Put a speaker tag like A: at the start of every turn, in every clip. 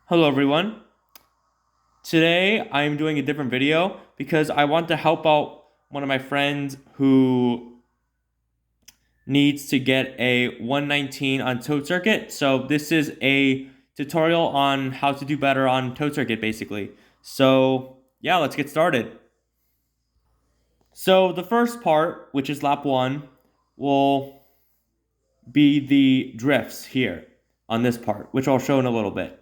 A: Hello everyone. Today I am doing a different video because I want to help out one of my friends who needs to get a 119 on Toad Circuit. So this is a tutorial on how to do better on Toad Circuit basically. So yeah, let's get started. So the first part, which is lap 1, will be the drifts here on this part, which I'll show in a little bit.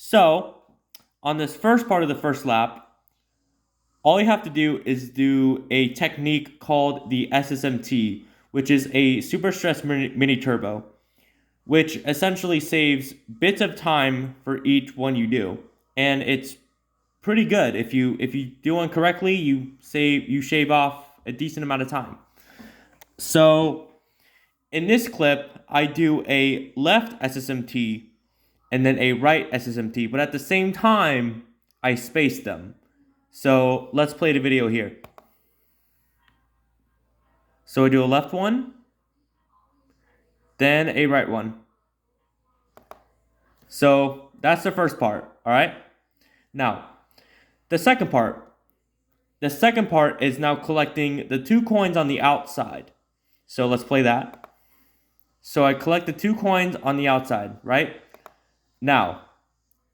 A: So on this first part of the first lap, all you have to do is do a technique called the SSMT, which is a super stress mini turbo, which essentially saves bits of time for each one you do. And it's pretty good. If you do one correctly, you shave off a decent amount of time. So in this clip, I do a left SSMT and then a right SSMT, but at the same time, I space them. So let's play the video here. So I do a left one, then a right one. So that's the first part, all right? Now, the second part. The second part is now collecting the 2 coins on the outside. So let's play that. So I collect the 2 coins on the outside, right? Now,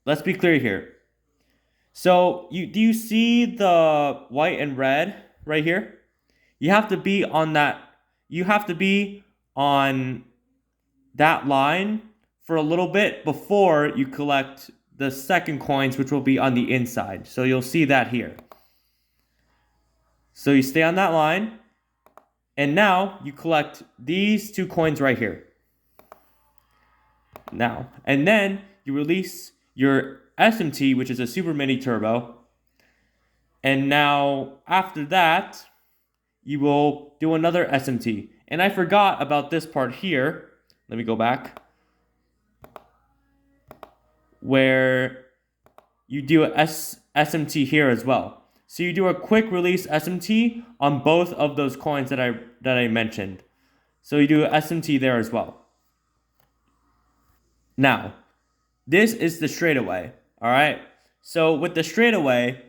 A: let's be clear here. So do you see the white and red right here? You have to be on that. You have to be on that line for a little bit before you collect the second coins, which will be on the inside. So you'll see that here. So you stay on that line, and now you collect these 2 coins right here. Now, and then you release your SMT, which is a super mini turbo. And now after that, you will do another SMT. And I forgot about this part here. Let me go back. Where you do a SMT here as well. So you do a quick release SMT on both of those coins that I mentioned. So you do a SMT there as well. Now, this is the straightaway, all right? So with the straightaway,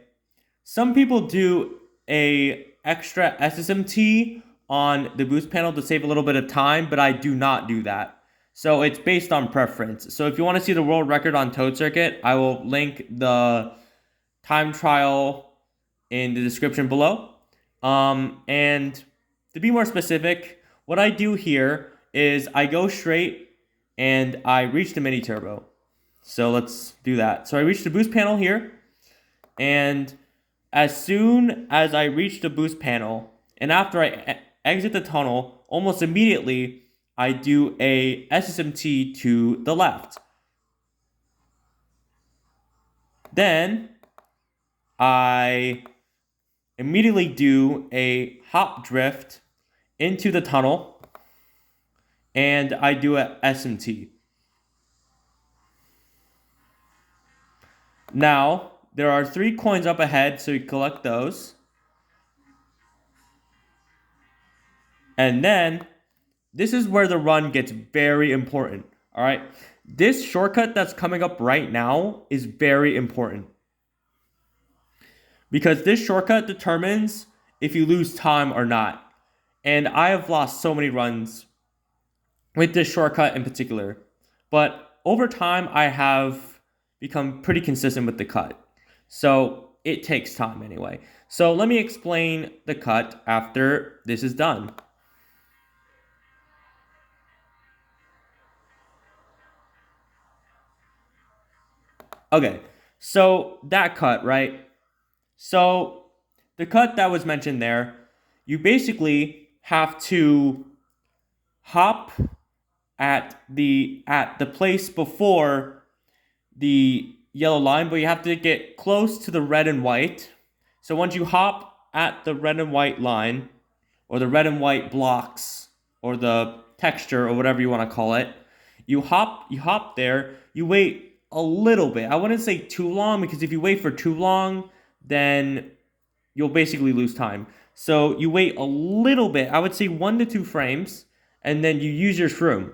A: some people do a extra SSMT on the boost panel to save a little bit of time, but I do not do that. So it's based on preference. So if you want to see the world record on Toad Circuit, I will link the time trial in the description below. And to be more specific, what I do here is I go straight and I reach the mini turbo. So let's do that. So I reach the boost panel here, and as soon as I reach the boost panel, and after I exit the tunnel, almost immediately, I do a SSMT to the left. Then I immediately do a hop drift into the tunnel, and I do a SMT. Now, there are 3 coins up ahead, so you collect those. And then, this is where the run gets very important, all right? This shortcut that's coming up right now is very important, because this shortcut determines if you lose time or not. And I have lost so many runs with this shortcut in particular. But over time, I have become pretty consistent with the cut. So it takes time anyway. So let me explain the cut after this is done. Okay, so that cut, right? So the cut that was mentioned there, you basically have to hop at the place before the yellow line, but you have to get close to the red and white. So once you hop at the red and white line, or the red and white blocks, or the texture, or whatever you want to call it, you hop there, you wait a little bit. I wouldn't say too long, because if you wait for too long, then you'll basically lose time. So you wait a little bit, I would say 1 to 2 frames, and then you use your shroom.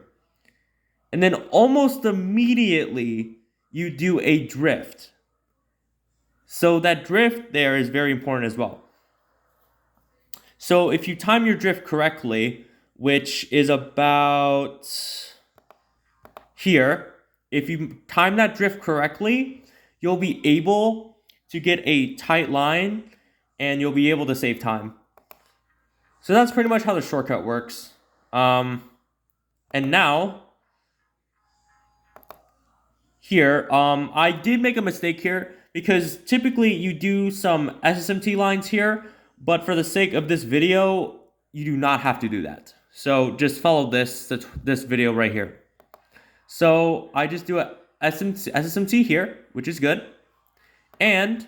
A: And then almost immediately, you do a drift. So that drift there is very important as well. So if you time your drift correctly, which is about here, if you time that drift correctly, you'll be able to get a tight line and you'll be able to save time. So that's pretty much how the shortcut works. And now, here, I did make a mistake here because typically you do some SSMT lines here, but for the sake of this video, you do not have to do that. So just follow this video right here. So I just do a SSMT here, which is good. And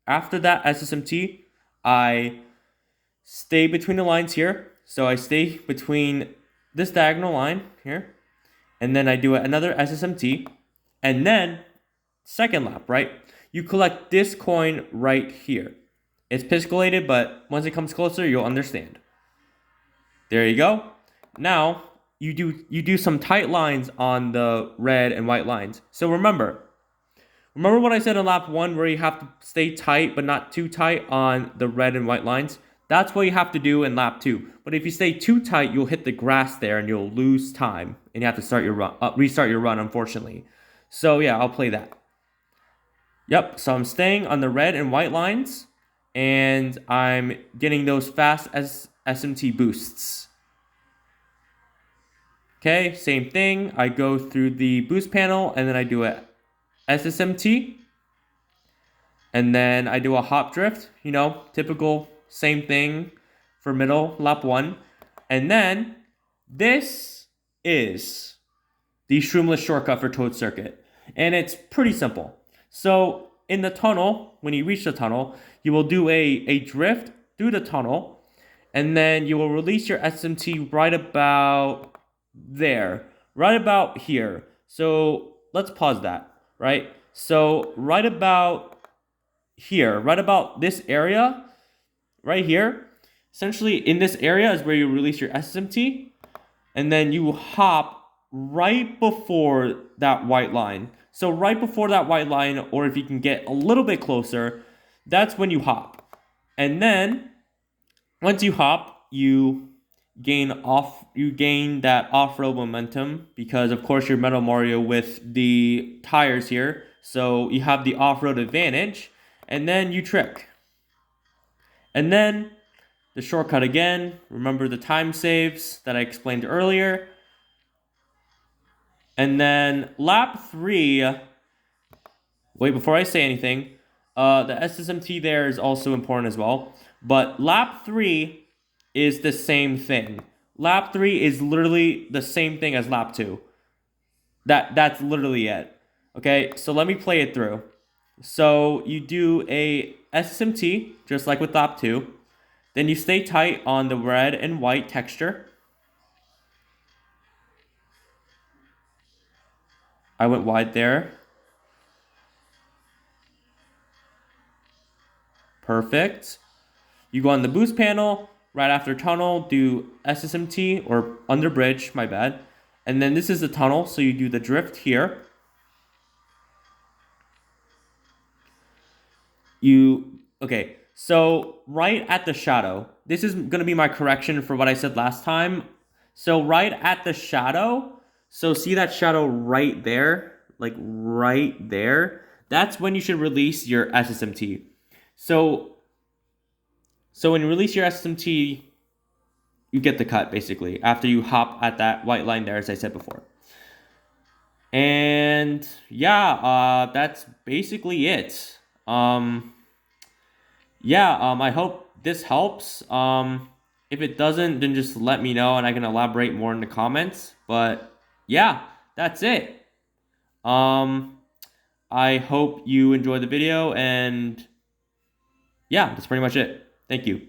A: after that SSMT, I stay between the lines here. So I stay between this diagonal line here. And then I do another SSMT. And then, second lap, right? You collect this coin right here. It's pixelated, but once it comes closer, you'll understand. There you go. Now, you do some tight lines on the red and white lines. So remember what I said in lap 1 where you have to stay tight but not too tight on the red and white lines? That's what you have to do in lap 2. But if you stay too tight, you'll hit the grass there and you'll lose time. And you have to start your run, restart your run, unfortunately. So yeah, I'll play that. Yep, so I'm staying on the red and white lines. And I'm getting those fast SMT boosts. Okay, same thing. I go through the boost panel and then I do a SSMT. And then I do a hop drift, typical same thing for middle, lap 1. And then this is the Shroomless shortcut for Toad Circuit. And it's pretty simple. So in the tunnel, when you reach the tunnel, you will do a drift through the tunnel. And then you will release your SMT right about there, right about here. So let's pause that, right? So right about here, right about this area, right here, essentially in this area is where you release your SMT, and then you hop right before that white line. So right before that white line, or if you can get a little bit closer, that's when you hop. And then once you hop, you gain that off-road momentum because of course you're Metal Mario with the tires here, so you have the off-road advantage, and then you trick. And then the shortcut again, remember the time saves that I explained earlier. And then lap 3, wait, before I say anything, the SSMT there is also important as well, but lap 3 is the same thing. Lap 3 is literally the same thing as lap 2. That's literally it. Okay, so let me play it through. So you do a SSMT, just like with lap 2. Then you stay tight on the red and white texture. I went wide there. Perfect. You go on the boost panel. Right after tunnel, do SSMT, or under bridge, my bad. And then this is the tunnel, so you do the drift here. Okay, so right at the shadow, this is going to be my correction for what I said last time. So right at the shadow, so see that shadow right there, like right there? That's when you should release your SSMT. So when you release your SSMT, you get the cut, basically, after you hop at that white line there, as I said before. And yeah, that's basically it. I hope this helps. If it doesn't, then just let me know and I can elaborate more in the comments. But yeah, that's it. I hope you enjoyed the video, and yeah, that's pretty much it. Thank you.